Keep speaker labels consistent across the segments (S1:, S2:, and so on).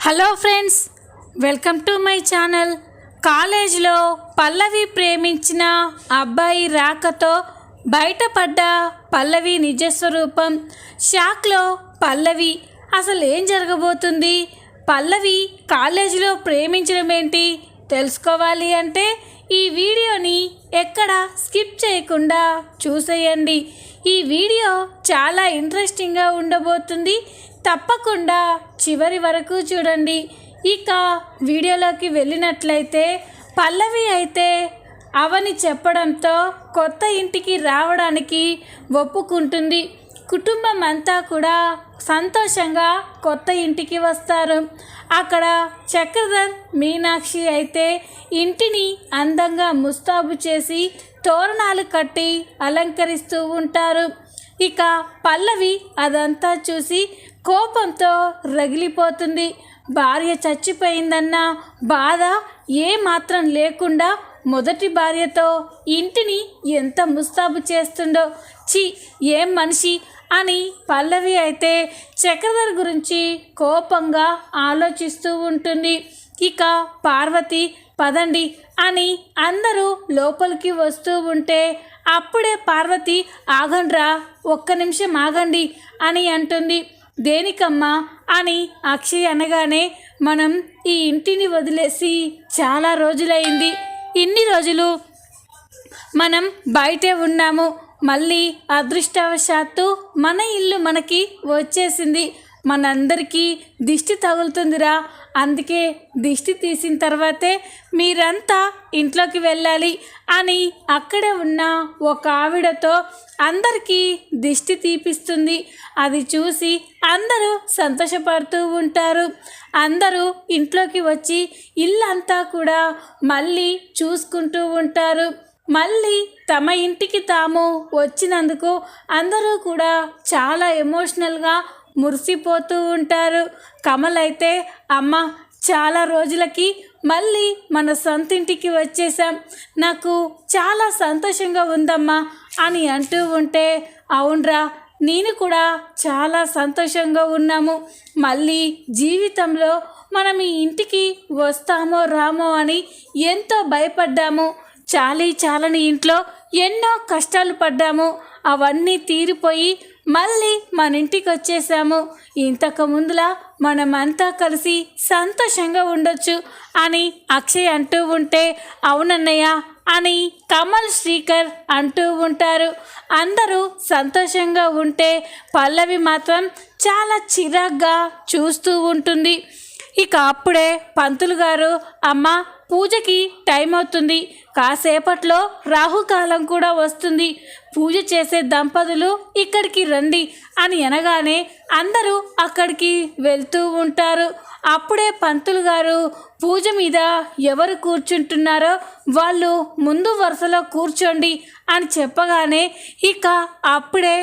S1: Hello friends, welcome to my channel. కాలేజీలో పల్లవి ప్రేమించిన అబ్బాయి రాకతో బయటపడ్డ పల్లవి నిజస్వరూపం. షాక్లో పల్లవి. అసలు ఏం జరగబోతుంది? పల్లవి కాలేజీలో ప్రేమించడం ఏంటి తెలుసుకోవాలి అంటే ఈ వీడియోని ఎక్కడ స్కిప్ చేయకుండా చూసేయండి. ఈ వీడియో చాలా ఇంట్రెస్టింగ్గా ఉండబోతుంది. తప్పకుండా చివరి వరకు చూడండి. ఇక వీడియోలోకి వెళ్ళినట్లయితే పల్లవి అయితే అవని చెప్పడంతో కొత్త ఇంటికి రావడానికి ఒప్పుకుంటుంది. కుటుంబం అంతా కూడా సంతోషంగా కొత్త ఇంటికి వస్తారు. అక్కడ చక్రధర్, మీనాక్షి అయితే ఇంటిని అందంగా ముస్తాబు చేసి తోరణాలు కట్టి అలంకరిస్తూ ఉంటారు. ఇక పల్లవి అదంతా చూసి కోపంతో రగిలిపోతుంది. భార్య చచ్చిపోయిందన్న బాధ ఏమాత్రం లేకుండా మొదటి భార్యతో ఇంటిని ఎంత ముస్తాబు చేస్తుండో, చి ఏం మనిషి అని పల్లవి అయితే చక్రధర్ గురించి కోపంగా ఆలోచిస్తూ ఉంటుంది. ఇక పార్వతి పదండి అని అందరూ లోపలికి వస్తూ ఉంటే అప్పుడే పార్వతి ఆగండ్రా, ఒక్క నిమిషం ఆగండి అని అంటుంది. దేనికమ్మా అని అక్షయ్ అనగానే మనం ఈ ఇంటిని వదిలేసి చాలా రోజులైంది. ఇన్ని రోజులు మనం బయటే ఉన్నాము. మళ్ళీ అదృష్టవశాత్తు మన ఇల్లు మనకి వచ్చేసింది. మనందరికీ దిష్టి తగులుతుందిరా. అందుకే దిష్టి తీసిన తర్వాతే మీరంతా ఇంట్లోకి వెళ్ళాలి అని అక్కడే ఉన్న ఒక ఆవిడతో అందరికీ దిష్టి తీపిస్తుంది. అది చూసి అందరూ సంతోషపడుతూ ఉంటారు. అందరూ ఇంట్లోకి వచ్చి ఇల్లంతా కూడా మళ్ళీ చూసుకుంటూ ఉంటారు. మళ్ళీ తమ ఇంటికి తాము వచ్చినందుకు అందరూ కూడా చాలా ఎమోషనల్గా మురిసిపోతూ ఉంటారు. కమల్ అయితే అమ్మ చాలా రోజులకి మళ్ళీ మన సొంతింటికి వచ్చేసాం, నాకు చాలా సంతోషంగా ఉందమ్మా అని అంటూ ఉంటే అవునరా, నేను కూడా చాలా సంతోషంగా ఉన్నాము. మళ్ళీ జీవితంలో మనం ఈ ఇంటికి వస్తామో రామో అని ఎంతో భయపడ్డాము. చాలని ఇంట్లో ఎన్నో కష్టాలు పడ్డాము. అవన్నీ తీరిపోయి మళ్ళీ మన ఇంటికి వచ్చేసాము. ఇంతకు ముందులా మనమంతా కలిసి సంతోషంగా ఉండొచ్చు అని అక్షయ్ అంటూ ఉంటే అవునన్నయ్య అని కమల్, శ్రీకర్ అంటూ ఉంటారు. అందరూ సంతోషంగా ఉంటే పల్లవి మాత్రం చాలా చిరాగ్గా చూస్తూ ఉంటుంది. ఇక అప్పుడే పంతులు గారు, అమ్మ పూజకి టైం అవుతుంది, కాసేపట్లో రాహుకాలం కూడా వస్తుంది, పూజ చేసే దంపతులు ఇక్కడికి రండి అని అనగానే అందరూ అక్కడికి వెళ్తూ ఉంటారు. అప్పుడే పంతులు గారు పూజ మీద ఎవరు కూర్చుంటున్నారో వాళ్ళు ముందు వరుసలో కూర్చోండి అని చెప్పగానే ఇక అప్పుడే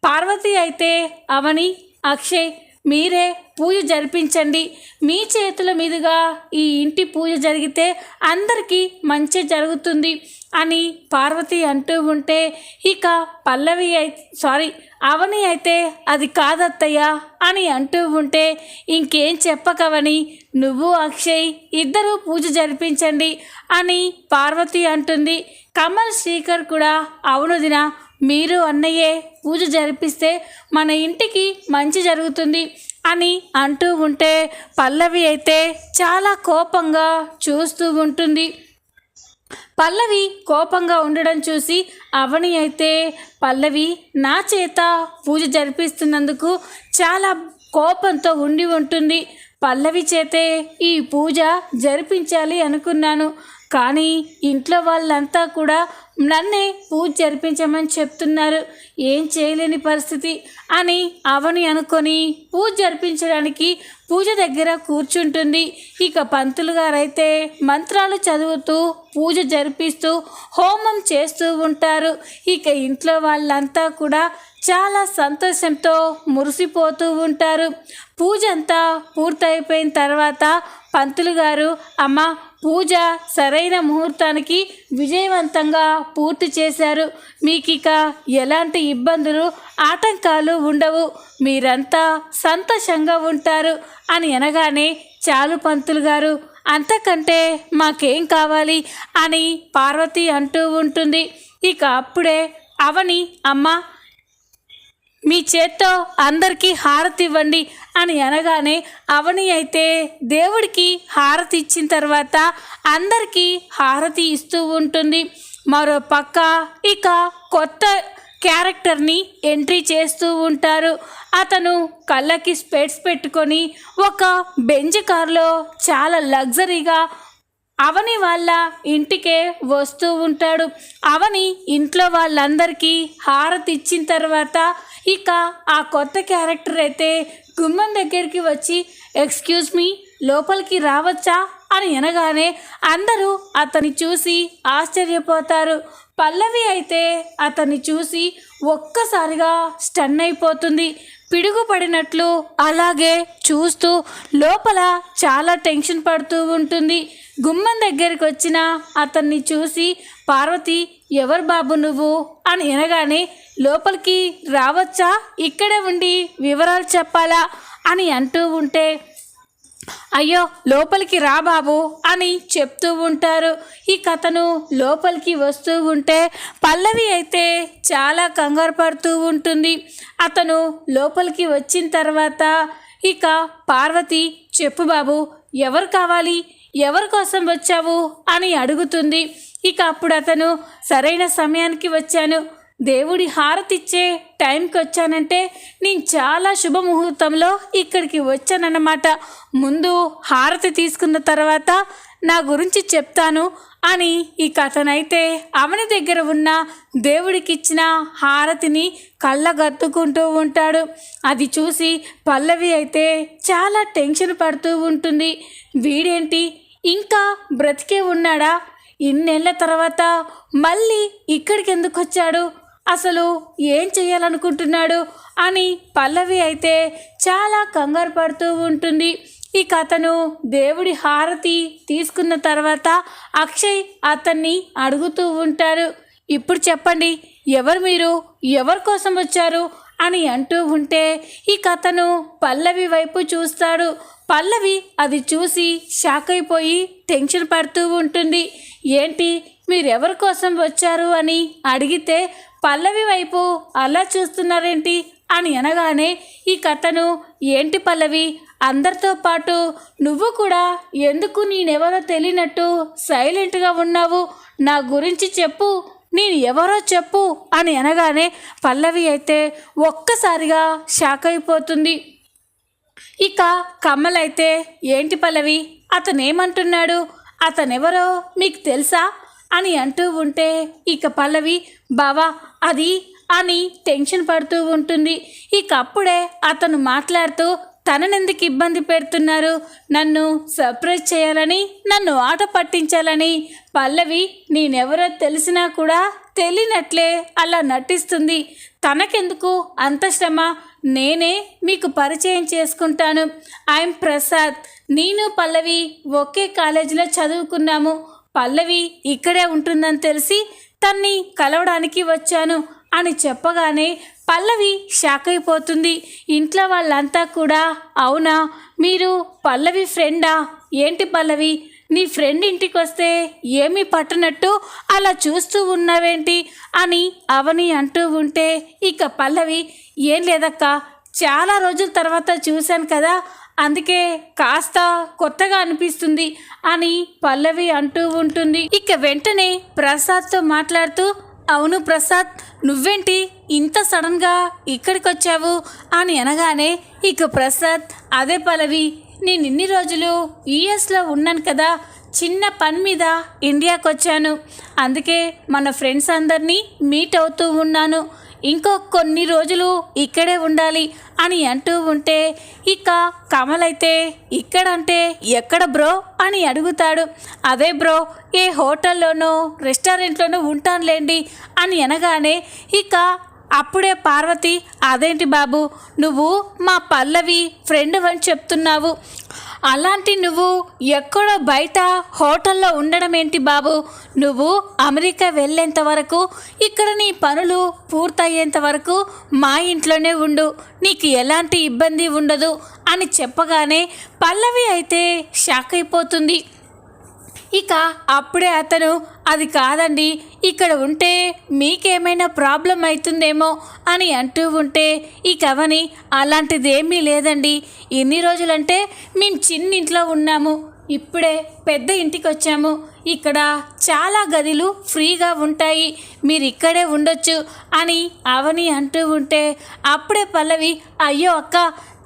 S1: పార్వతి అయితే అవని, అక్షయ్ మీరే పూజ జరిపించండి, మీ చేతుల మీదుగా ఈ ఇంటి పూజ జరిగితే అందరికీ మంచి జరుగుతుంది అని పార్వతి అంటూ ఉంటే ఇక అవని అయితే అది కాదత్తయ్య అని అంటూ ఉంటే ఇంకేం చెప్పకవని నువ్వు అక్షయ్ ఇద్దరూ పూజ జరిపించండి అని పార్వతి అంటుంది. కమల్, శ్రీకర్ కూడా అవును దినా, మీరు అన్నయ్యే పూజ జరిపిస్తే మన ఇంటికి మంచి జరుగుతుంది అని అంటూ ఉంటే పల్లవి అయితే చాలా కోపంగా చూస్తూ ఉంటుంది. పల్లవి కోపంగా ఉండడం చూసి అవని అయితే పల్లవి నా చేత పూజ జరిపిస్తున్నందుకు చాలా కోపంతో ఉండి ఉంటుంది. పల్లవి చేతే ఈ పూజ జరిపించాలి అనుకున్నాను, కానీ ఇంట్లో వాళ్ళంతా కూడా నన్నే పూజ జరిపించమని చెప్తున్నారు, ఏం చేయలేని పరిస్థితి అని అవని అనుకొని పూజ జరిపించడానికి పూజ దగ్గర కూర్చుంటుంది. ఇక పంతులు గారైతే మంత్రాలు చదువుతూ పూజ జరిపిస్తూ హోమం చేస్తూ ఉంటారు. ఇక ఇంట్లో వాళ్ళంతా కూడా చాలా సంతోషంతో మురిసిపోతూ ఉంటారు. పూజ అంతా పూర్తయిపోయిన తర్వాత పంతులు గారు, అమ్మ పూజ సరైన ముహూర్తానికి విజయవంతంగా పూర్తి చేశారు. మీకు ఇక ఎలాంటి ఇబ్బందులు ఆటంకాలు ఉండవు, మీరంతా సంతోషంగా ఉంటారు అని అనగానే, చాలు పంతులు గారు, అంతకంటే మాకేం కావాలి అని పార్వతి అంటూ ఉంటుంది. ఇక అప్పుడే అవని, అమ్మ మీ చేత్తో అందరికీ హారతి ఇవ్వండి అని అనగానే, అవని అయితే దేవుడికి హారతి ఇచ్చిన తర్వాత అందరికీ హారతి ఇస్తూ ఉంటుంది. మరో పక్క ఇక కొత్త క్యారెక్టర్ని ఎంట్రీ చేస్తూ ఉంటారు. అతను కళ్ళకి స్పెట్స్ పెట్టుకొని ఒక బెంజ్ కారులో చాలా లగ్జరీగా అవని వాళ్ళ ఇంటికే వస్తూ ఉంటాడు. అవని ఇంట్లో వాళ్ళందరికీ హారతి ఇచ్చిన తర్వాత ఇక ఆ కొత్త క్యారెక్టర్ అయితే గుమ్మం దగ్గరికి వచ్చి, ఎక్స్క్యూజ్ మీ, లోపలికి రావచ్చా అని అనగానే అందరూ అతన్ని చూసి ఆశ్చర్యపోతారు. పల్లవి అయితే అతన్ని చూసి ఒక్కసారిగా స్టన్ అయిపోతుంది. పిడుగుపడినట్లు అలాగే చూస్తూ లోపల చాలా టెన్షన్ పడుతూ ఉంటుంది. గుమ్మం దగ్గరికి వచ్చిన అతన్ని చూసి, పార్వతి, ఎవరు బాబు నువ్వు అని అనగానే, లోపలికి రావచ్చా, ఇక్కడే ఉండి వివరాలు చెప్పాలా అని అంటూ ఉంటే, అయ్యో లోపలికి రా బాబు అని చెప్తూ ఉంటారు. ఈ కథను లోపలికి వస్తూ ఉంటే పల్లవి అయితే చాలా కంగారు పడుతూ ఉంటుంది. అతను లోపలికి వచ్చిన తర్వాత ఇక పార్వతి, చెప్పు బాబు, ఎవరు కావాలి, ఎవరి కోసం వచ్చావు అని అడుగుతుంది. ఇక అప్పుడు అతను, సరైన సమయానికి వచ్చాను, దేవుడి హారతి ఇచ్చే టైంకి వచ్చానంటే నేను చాలా శుభముహూర్తంలో ఇక్కడికి వచ్చానన్నమాట. ముందు హారతి తీసుకున్న తర్వాత నా గురించి చెప్తాను అని ఈ కథనైతే అవని దగ్గర ఉన్న దేవుడికి ఇచ్చిన హారతిని కళ్ళగద్దుకుంటూ ఉంటాడు. అది చూసి పల్లవి అయితే చాలా టెన్షన్ పడుతూ ఉంటుంది. వీడేంటి ఇంకా బ్రతికే ఉన్నాడా, ఇన్నేళ్ల తర్వాత మళ్ళీ ఇక్కడికి ఎందుకు వచ్చాడు, అసలు ఏం చేయాలనుకుంటున్నాడు అని పల్లవి అయితే చాలా కంగారు పడుతూ ఉంటుంది. ఈ కథను దేవుడి హారతి తీసుకున్న తర్వాత అక్షయ్ అతన్ని అడుగుతూ ఉంటారు, ఇప్పుడు చెప్పండి, ఎవరు మీరు, ఎవరి కోసం వచ్చారు అని అంటూ ఉంటే ఈ కథను పల్లవి వైపు చూస్తాడు. పల్లవి అది చూసి షాక్ అయిపోయి టెన్షన్ పడుతూ ఉంటుంది. ఏంటి, మీరెవరి కోసం వచ్చారు అని అడిగితే పల్లవి వైపు అలా చూస్తున్నారేంటి అని అనగానే ఈ కథను, ఏంటి పల్లవి, అందరితో పాటు నువ్వు కూడా ఎందుకు నేనెవరో తెలియనట్టు సైలెంట్గా ఉన్నావు, నా గురించి చెప్పు, నేను ఎవరో చెప్పు అని అనగానే పల్లవి అయితే ఒక్కసారిగా షాక్ అయిపోతుంది. ఇక కమల్ అయితే, ఏంటి పల్లవి, అతనేమంటున్నాడు, అతనెవరో మీకు తెలుసా అని అంటూ ఉంటే ఇక పల్లవి, బావా అది అని టెన్షన్ పడుతూ ఉంటుంది. ఇక అప్పుడే అతను మాట్లాడుతూ, తననెందుకు ఇబ్బంది పెడుతున్నారు, నన్ను సర్ప్రైజ్ చేయాలని, నన్ను ఆట పట్టించాలని పల్లవి నేనెవరో తెలిసినా కూడా తెలియనట్లే అలా నటిస్తుంది, తనకెందుకు అంత శ్రమ, నేనే మీకు పరిచయం చేసుకుంటాను, ఐఎమ్ ప్రసాద్, నేను పల్లవి ఒకే కాలేజీలో చదువుకున్నాము, పల్లవి ఇక్కడే ఉంటుందని తెలిసి తన్ని కలవడానికి వచ్చాను అని చెప్పగానే పల్లవి షాక్ అయిపోతుంది. ఇంట్లో వాళ్ళంతా కూడా, అవునా, మీరు పల్లవి ఫ్రెండా, ఏంటి పల్లవి, నీ ఫ్రెండ్ ఇంటికి వస్తే ఏమీ పట్టనట్టు అలా చూస్తూ ఉన్నావేంటి అని అవని అంటూ ఉంటే ఇక పల్లవి, ఏం లేదక్క, చాలా రోజుల తర్వాత చూశాను కదా, అందుకే కాస్త కొత్తగా అనిపిస్తుంది అని పల్లవి అంటూ ఉంటుంది. ఇక వెంటనే ప్రసాద్తో మాట్లాడుతూ, అవును ప్రసాద్, నువ్వేంటి ఇంత సడన్గా ఇక్కడికి వచ్చావు అని అనగానే ఇక ప్రసాద్, అదే పల్లవి, నేను ఇన్ని రోజులు యూఎస్లో ఉన్నాను కదా, చిన్న పని మీద ఇండియాకి వచ్చాను, అందుకే మన ఫ్రెండ్స్ అందరినీ మీట్ అవుతూ ఉన్నాను, ఇంకో కొన్ని రోజులు ఇక్కడే ఉండాలి అని అంటూ ఉంటే ఇక కమల్ అయితే, ఇక్కడంటే ఎక్కడ బ్రో అని అడుగుతాడు. అదే బ్రో, ఏ హోటల్లోనో రెస్టారెంట్లోనో ఉంటానులేండి అని అనగానే ఇక అప్పుడే పార్వతి, అదేంటి బాబు, నువ్వు మా పల్లవి ఫ్రెండ్ అని చెప్తున్నావు, అలాంటి నువ్వు ఎక్కడో బయట హోటల్లో ఉండడం ఏంటి బాబు? నువ్వు అమెరికా వెళ్ళేంత వరకు, ఇక్కడ నీ పనులు పూర్తయ్యేంత వరకు మా ఇంట్లోనే ఉండు, నీకు ఎలాంటి ఇబ్బంది ఉండదు అని చెప్పగానే పల్లవి అయితే షాక్ అయిపోతుంది. ఇక అప్పుడే అతను, అది కాదండి, ఇక్కడ ఉంటే మీకేమైనా ప్రాబ్లం అవుతుందేమో అని అంటూ ఉంటే ఇక అవని, అలాంటిదేమీ లేదండి, ఎన్ని రోజులంటే మేము చిన్నింట్లో ఉన్నాము, ఇప్పుడే పెద్ద ఇంటికి వచ్చాము, ఇక్కడ చాలా గదులు ఫ్రీగా ఉంటాయి, మీరు ఇక్కడే ఉండొచ్చు అని అవని అంటూ ఉంటే అప్పుడే పల్లవి, అయ్యో అక్క,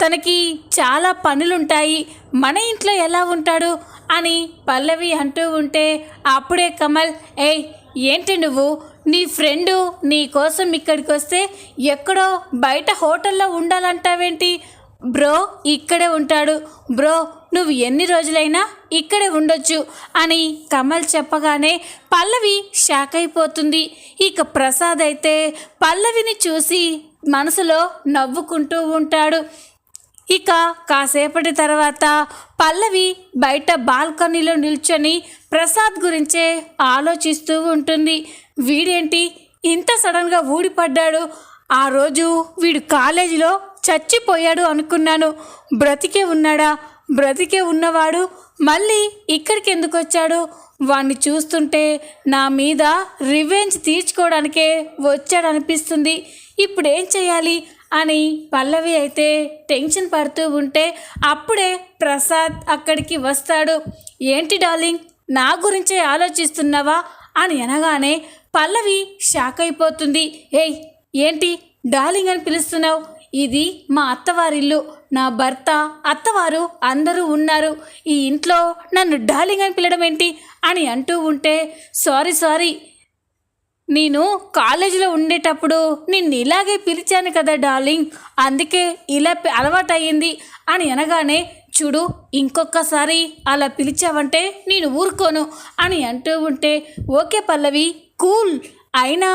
S1: తనకి చాలా పనులుంటాయి, మన ఇంట్లో ఎలా ఉంటాడు అని పల్లవి అంటూ ఉంటే అప్పుడే కమల్, ఏయ్ ఏంటి నువ్వు, నీ ఫ్రెండు నీ కోసం ఇక్కడికి వస్తే ఎక్కడో బయట హోటల్లో ఉండాలంటావేంటి? బ్రో ఇక్కడే ఉంటాడు బ్రో, నువ్వు ఎన్ని రోజులైనా ఇక్కడే ఉండొచ్చు అని కమల్ చెప్పగానే పల్లవి షాక్ అయిపోతుంది. ఇక ప్రసాద్ అయితే పల్లవిని చూసి మనసులో నవ్వుకుంటూ ఉంటాడు. ఇక కాసేపటి తర్వాత పల్లవి బయట బాల్కనీలో నిల్చొని ప్రసాద్ గురించే ఆలోచిస్తూ ఉంటుంది. వీడేంటి ఇంత సడన్గా ఊడిపడ్డాడు, ఆ రోజు వీడు కాలేజీలో చచ్చిపోయాడు అనుకున్నాను, బ్రతికే ఉన్నాడా? బ్రతికే ఉన్నవాడు మళ్ళీ ఇక్కడికి ఎందుకు వచ్చాడు? వాణ్ణి చూస్తుంటే నా మీద రివెంజ్ తీర్చుకోవడానికే వచ్చాడనిపిస్తుంది, ఇప్పుడేం చేయాలి అని పల్లవి అయితే టెన్షన్ పడుతూ ఉంటే అప్పుడే ప్రసాద్ అక్కడికి వస్తాడు. ఏంటి డార్లింగ్, నా గురించే ఆలోచిస్తున్నావా అని అనగానే పల్లవి షాక్ అయిపోతుంది. ఏయ్ ఏంటి డార్లింగ్ అని పిలుస్తున్నావు? ఇది మా అత్తవారిల్లు, నా భర్త అత్తవారు అందరూ ఉన్నారు, ఈ ఇంట్లో నన్ను డార్లింగ్ అని పిలవడం ఏంటి అని అంటూ ఉంటే సారీ, నేను కాలేజీలో ఉండేటప్పుడు నిన్ను ఇలాగే పిలిచాను కదా డార్లింగ్, అందుకే ఇలా అలవాటయ్యింది అని అనగానే, చూడు ఇంకొకసారి అలా పిలిచావంటే నేను ఊరుకోను అని అంటూ ఉంటే, ఓకే పల్లవి కూల్, అయినా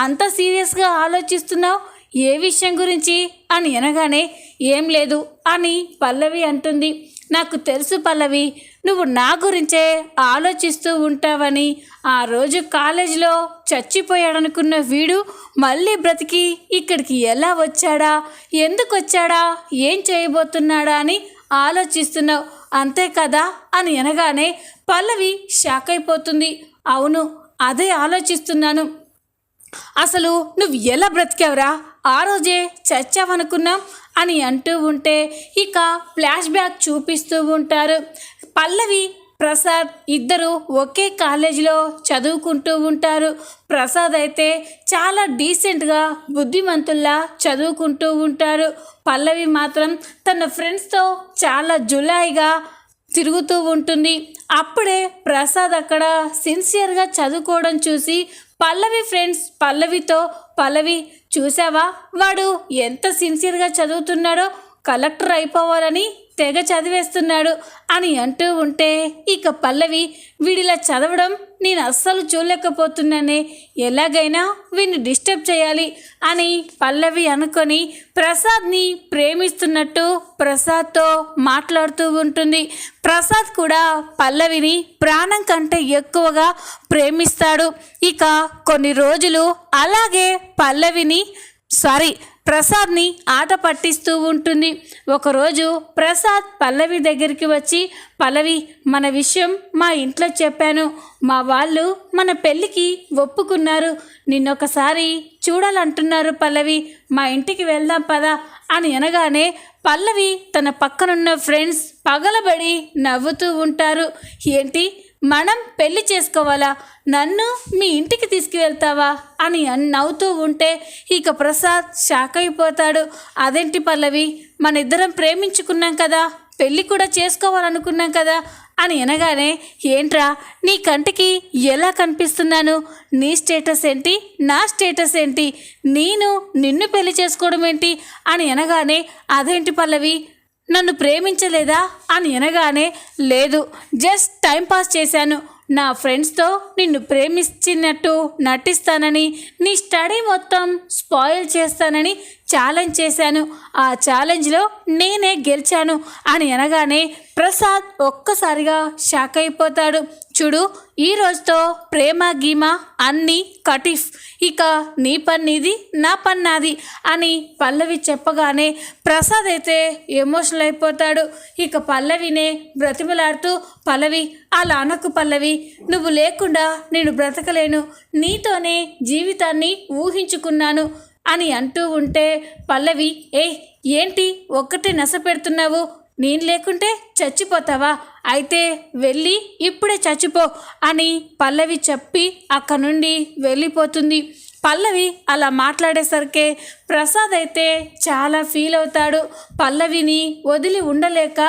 S1: అంత సీరియస్గా ఆలోచిస్తున్నావు, ఏ విషయం గురించి అని అనగానే, ఏం లేదు అని పల్లవి అంటుంది. నాకు తెలుసు పల్లవి, నువ్వు నా గురించే ఆలోచిస్తూ ఉంటావని. ఆ రోజు కాలేజీలో చచ్చిపోయాడనుకున్న వీడు మళ్ళీ బ్రతికి ఇక్కడికి ఎలా వచ్చాడా, ఎందుకు వచ్చాడా, ఏం చేయబోతున్నాడా అని ఆలోచిస్తున్నావు అంతే కదా అని అనగానే పల్లవి షాక్ అయిపోతుంది. అవును, అదే ఆలోచిస్తున్నాను, అసలు నువ్వు ఎలా బ్రతికావురా, ఆ రోజే చచ్చావనుకున్నాం అని అంటూ ఉంటే ఇక ఫ్లాష్ బ్యాక్ చూపిస్తూ ఉంటారు. పల్లవి ప్రసాద్ ఇద్దరు ఒకే కాలేజీలో చదువుకుంటూ ఉంటారు. ప్రసాద్ అయితే చాలా డీసెంట్గా బుద్ధిమంతుల్లా చదువుకుంటూ ఉంటారు. పల్లవి మాత్రం తన ఫ్రెండ్స్తో చాలా జులాయిగా తిరుగుతూ ఉంటుంది. అప్పుడే ప్రసాద్ అక్కడ సిన్సియర్గా చదువుకోవడం చూసి పల్లవి ఫ్రెండ్స్ పల్లవితో, పల్లవి చూసావా వాడు ఎంత సిన్సియర్గా చదువుతున్నాడో, కలెక్టర్ అయిపోవాలని తెగ చదివేస్తున్నాడు అని అంటూ ఉంటే ఇక పల్లవి, వీడిలా చదవడం నేను అస్సలు చూడలేకపోతున్నానే, ఎలాగైనా వీడిని డిస్టర్బ్ చేయాలి అని పల్లవి అనుకొని ప్రసాద్ని ప్రేమిస్తున్నట్టు ప్రసాద్తో మాట్లాడుతూ ఉంటుంది. ప్రసాద్ కూడా పల్లవిని ప్రాణం కంటే ఎక్కువగా ప్రేమిస్తాడు. ఇక కొన్ని రోజులు అలాగే ప్రసాద్ని ఆట పట్టిస్తూ ఉంటుంది. ఒకరోజు ప్రసాద్ పల్లవి దగ్గరికి వచ్చి, పల్లవి మన విషయం మా ఇంట్లో చెప్పాను, మా వాళ్ళు మన పెళ్ళికి ఒప్పుకున్నారు, నిన్నొకసారి చూడాలంటున్నారు పల్లవి, మా ఇంటికి వెళ్దాం పదా అని అనగానే పల్లవి తన పక్కనున్న ఫ్రెండ్స్ పగలబడి నవ్వుతూ ఉంటారు. ఏంటి మనం పెళ్లి చేసుకోవాలా, నన్ను మీ ఇంటికి తీసుకువెళ్తావా అని నవ్వుతూ ఉంటే ఇక ప్రసాద్ షాక్ అయిపోతాడు. అదేంటి పల్లవి, మన ఇద్దరం ప్రేమించుకున్నాం కదా, పెళ్ళి కూడా చేసుకోవాలనుకున్నాం కదా అని అనగానే, ఏంట్రా నీ కంటికి ఎలా కనిపిస్తున్నాను, నీ స్టేటస్ ఏంటి, నా స్టేటస్ ఏంటి, నిన్ను పెళ్లి చేసుకోవడం ఏంటి అని అనగానే, అదేంటి పల్లవి నన్ను ప్రేమించలేదా అని అనగానే, లేదు జస్ట్ టైంపాస్ చేశాను, నా ఫ్రెండ్స్తో నిన్ను ప్రేమించినట్టు నటిస్తానని, నీ స్టడీ మొత్తం స్పాయిల్ చేస్తానని ఛాలెంజ్ చేశాను, ఆ ఛాలెంజ్లో నేనే గెలిచాను అని అనగానే ప్రసాద్ ఒక్కసారిగా షాక్ అయిపోతాడు. చూడు, ఈ రోజుతో ప్రేమ గీమ అన్నీ కటిఫ్, ఇక నీ పన్నీది నా పన్నాది అని పల్లవి చెప్పగానే ప్రసాద్ అయితే ఎమోషనల్ అయిపోతాడు. ఇక పల్లవినే బ్రతిమలాడుతూ, పల్లవి అలా అనకు పల్లవి, నువ్వు లేకుండా నేను బ్రతకలేను, నీతోనే జీవితాన్ని ఊహించుకున్నాను అని అంటూ ఉంటే పల్లవి, ఏంటి ఒక్కటే నస పెడుతున్నావు, నేను లేకుంటే చచ్చిపోతావా, అయితే వెళ్ళి ఇప్పుడే చచ్చిపో అని పల్లవి చెప్పి అక్కడి నుండి వెళ్ళిపోతుంది. పల్లవి అలా మాట్లాడేసరికి ప్రసాద్ అయితే చాలా ఫీల్ అవుతాడు. పల్లవిని వదిలి ఉండలేక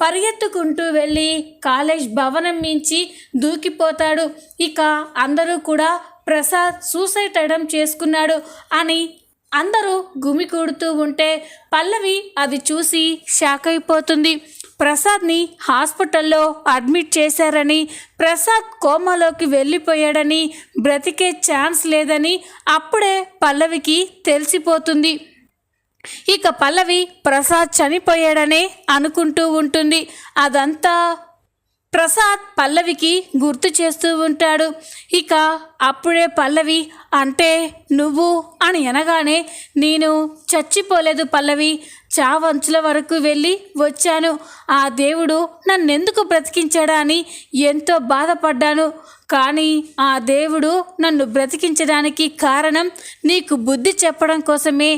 S1: పరిగెత్తుకుంటూ వెళ్ళి కాలేజ్ భవనం మించి దూకిపోతాడు. ఇక అందరూ కూడా ప్రసాద్ సూసైడ్ అటెంప్ట్ చేసుకున్నాడు అని అందరూ గుమికూడుతూ ఉంటే పల్లవి అది చూసి షాక్ అయిపోతుంది. ప్రసాద్ని హాస్పిటల్లో అడ్మిట్ చేశారని, ప్రసాద్ కోమాలోకి వెళ్ళిపోయాడని, బ్రతికే ఛాన్స్ లేదని అప్పుడే పల్లవికి తెలిసిపోతుంది. ఇక పల్లవి ప్రసాద్ చనిపోయాడనే అనుకుంటూ ఉంటుంది. అదంతా ప్రసాద్ పల్లవికి గుర్తు చేస్తూ ఉంటాడు. ఇక అప్పుడే పల్లవి, అంటే నువ్వు అని అనగానే, నేను చచ్చిపోలేదు పల్లవి, చావంచుల వరకు వెళ్ళి వచ్చాను, ఆ దేవుడు నన్నెందుకు బ్రతికించాడా అని ఎంతో బాధపడ్డాను, కానీ ఆ దేవుడు నన్ను బ్రతికించడానికి కారణం నీకు బుద్ధి చెప్పడం కోసమే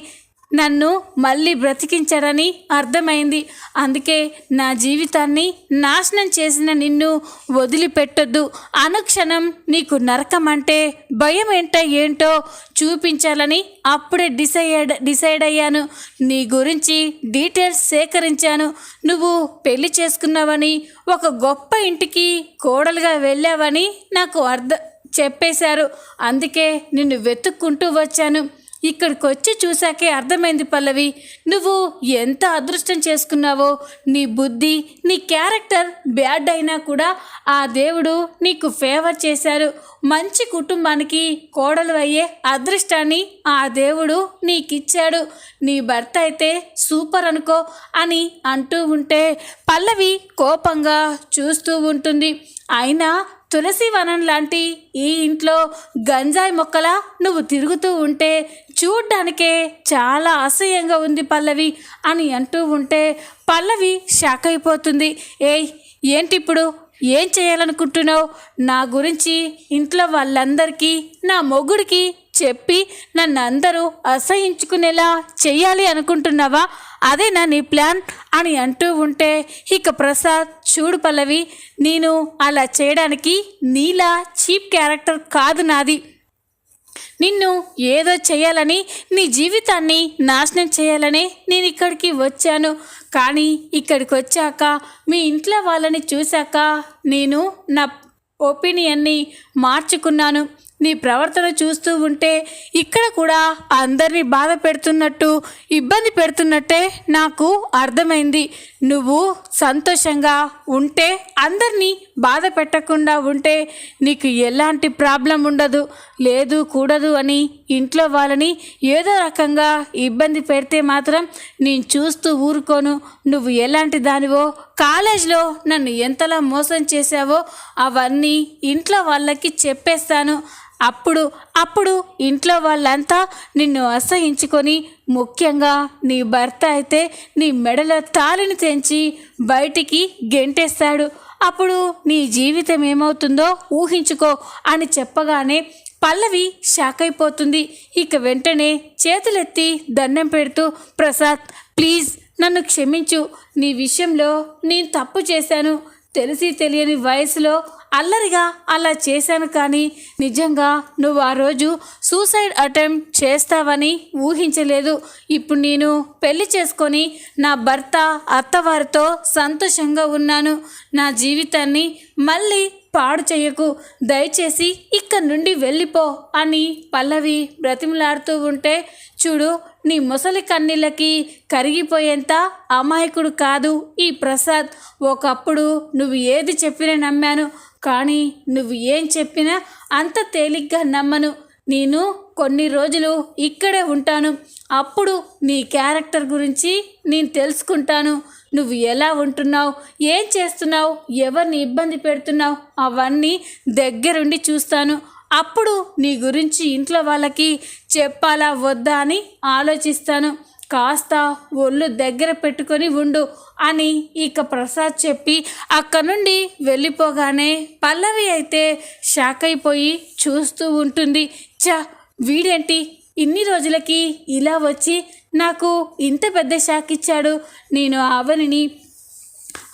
S1: నన్ను మళ్ళీ బ్రతికించాడని అర్థమైంది. అందుకే నా జీవితాన్ని నాశనం చేసిన నిన్ను వదిలిపెట్టొద్దు, అనుక్షణం నీకు నరకం అంటే భయం ఏంటో చూపించాలని అప్పుడే డిసైడ్ అయ్యాను. నీ గురించి డీటెయిల్స్ సేకరించాను. నువ్వు పెళ్లి చేసుకున్నావని, ఒక గొప్ప ఇంటికి కోడలుగా వెళ్ళావని నాకు చెప్పేశారు. అందుకే నిన్ను వెతుక్కుంటూ వచ్చాను. ఇక్కడికి వచ్చి చూశాకే అర్థమైంది పల్లవి, నువ్వు ఎంత అదృష్టం చేసుకున్నావో. నీ బుద్ధి, నీ క్యారెక్టర్ బ్యాడ్ అయినా కూడా ఆ దేవుడు నీకు ఫేవర్ చేశారు. మంచి కుటుంబానికి కోడలు అయ్యే అదృష్టాన్ని ఆ దేవుడు నీకిచ్చాడు. నీ భర్త అయితే సూపర్ అనుకో అని అంటూ ఉంటే పల్లవి కోపంగా చూస్తూ ఉంటుంది. అయినా తులసి వనం లాంటి ఈ ఇంట్లో గంజాయి మొక్కలా నువ్వు తిరుగుతూ ఉంటే చూడ్డానికే చాలా అసహ్యంగా ఉంది పల్లవి అని అంటూ ఉంటే పల్లవి షాక్ అయిపోతుంది. ఏంటి ఇప్పుడు ఏం చేయాలనుకుంటున్నావు? నా గురించి ఇంట్లో వాళ్ళందరికీ, నా మొగుడికి చెప్పి నన్ను అందరూ అసహించుకునేలా చెయ్యాలి అనుకుంటున్నావా? అదేనా నీ ప్లాన్ అని అంటూ ఉంటే ఇక ప్రసాద్, చూడు పల్లవి, నేను అలా చేయడానికి నీలా చీప్ క్యారెక్టర్ కాదు నాది. నిన్ను ఏదో చేయాలని, నీ జీవితాన్ని నాశనం చేయాలని నేను ఇక్కడికి వచ్చాను. కానీ ఇక్కడికి వచ్చాక మీ ఇంట్లో వాళ్ళని చూశాక నేను నా ఒపీనియన్ని మార్చుకున్నాను. నీ ప్రవర్తన చూస్తూ ఉంటే ఇక్కడ కూడా అందరినీ బాధ పెడుతున్నట్టు, ఇబ్బంది పెడుతున్నట్టే నాకు అర్థమైంది. నువ్వు సంతోషంగా ఉంటే, అందరినీ బాధ పెట్టకుండా ఉంటే నీకు ఎలాంటి ప్రాబ్లం ఉండదు. లేదు కూడదు అని ఇంట్లో వాళ్ళని ఏదో రకంగా ఇబ్బంది పెడితే మాత్రం నేను చూస్తూ ఊరుకోను. నువ్వు ఎలాంటి దానివో, కాలేజ్లో నన్ను ఎంతలా మోసం చేశావో అవన్నీ ఇంట్లో వాళ్ళకి చెప్పేస్తాను. అప్పుడు ఇంట్లో వాళ్ళంతా నిన్ను అసహించుకొని, ముఖ్యంగా నీ భర్త అయితే నీ మెడలో తాళిని తెంచి బయటికి గెంటేస్తాడు. అప్పుడు నీ జీవితం ఏమవుతుందో ఊహించుకో అని చెప్పగానే పల్లవి షాక్ అయిపోతుంది. ఇక వెంటనే చేతులెత్తి దండం పెడుతూ, ప్రసాద్ ప్లీజ్ నన్ను క్షమించు, నీ విషయంలో నేను తప్పు చేశాను. తెలిసి తెలియని వయసులో అల్లరిగా అలా చేశాను, కానీ నిజంగా నువ్వు ఆ రోజు సూసైడ్ అటెంప్ట్ చేస్తావని ఊహించలేదు. ఇప్పుడు నేను పెళ్లి చేసుకొని నా భర్త అత్తవారితో సంతోషంగా ఉన్నాను. నా జీవితాన్ని మళ్ళీ పాడు చెయ్యకు, దయచేసి ఇక్కడి నుండి వెళ్ళిపో అని పల్లవి బ్రతిమలాడుతూ ఉంటే, చూడు, నీ ముసలి కన్నీళ్ళకి కరిగిపోయేంత అమాయకుడు కాదు ఈ ప్రసాద్. ఒకప్పుడు నువ్వు ఏది చెప్పినా నమ్మాను, కానీ నువ్వు ఏం చెప్పినా అంత తేలిగ్గా నమ్మను. నేను కొన్ని రోజులు ఇక్కడే ఉంటాను. అప్పుడు నీ క్యారెక్టర్ గురించి నేను తెలుసుకుంటాను. నువ్వు ఎలా ఉంటున్నావు, ఏం చేస్తున్నావు, ఎవరిని ఇబ్బంది పెడుతున్నావు, అవన్నీ దగ్గరుండి చూస్తాను. అప్పుడు నీ గురించి ఇంట్లో వాళ్ళకి చెప్పాలా వద్దా అని ఆలోచిస్తాను. కాస్త ఒళ్ళు దగ్గర పెట్టుకొని ఉండు అని ఇక ప్రసాద్ చెప్పి అక్కడి నుండి వెళ్ళిపోగానే పల్లవి అయితే షాక్ అయిపోయి చూస్తూ ఉంటుంది. వీడేంటి ఇన్ని రోజులకి ఇలా వచ్చి నాకు ఇంత పెద్ద షాక్ ఇచ్చాడు. నేను అవనిని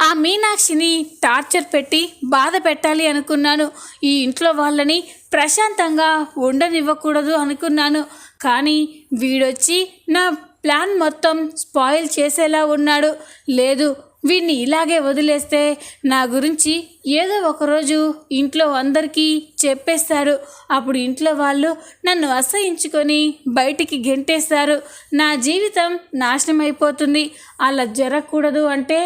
S1: ఆ మీనాక్షిని టార్చర్ పెట్టి బాధ పెట్టాలి అనుకున్నాను. ఈ ఇంట్లో వాళ్ళని ప్రశాంతంగా ఉండనివ్వకూడదు అనుకున్నాను. కానీ వీడొచ్చి నా ప్లాన్ మొత్తం స్పాయిల్ చేసేలా ఉన్నాడు. లేదు, వీడిని ఇలాగే వదిలేస్తే నా గురించి ఏదో ఒకరోజు ఇంట్లో అందరికీ చెప్పేస్తారు. అప్పుడు ఇంట్లో వాళ్ళు నన్ను అసహించుకొని బయటికి గెంటేస్తారు. నా జీవితం నాశనం అయిపోతుంది. అలా జరగకూడదు అంటే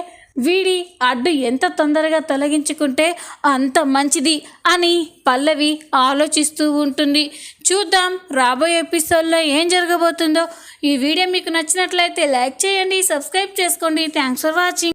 S1: వీడి అడ్డు ఎంత తొందరగా తొలగించుకుంటే అంత మంచిది అని పల్లవి ఆలోచిస్తూ ఉంటుంది. చూద్దాం రాబోయే ఎపిసోడ్లో ఏం జరగబోతుందో. ఈ వీడియో మీకు నచ్చినట్లయితే లైక్ చేయండి, సబ్స్క్రైబ్ చేసుకోండి. Thanks for watching.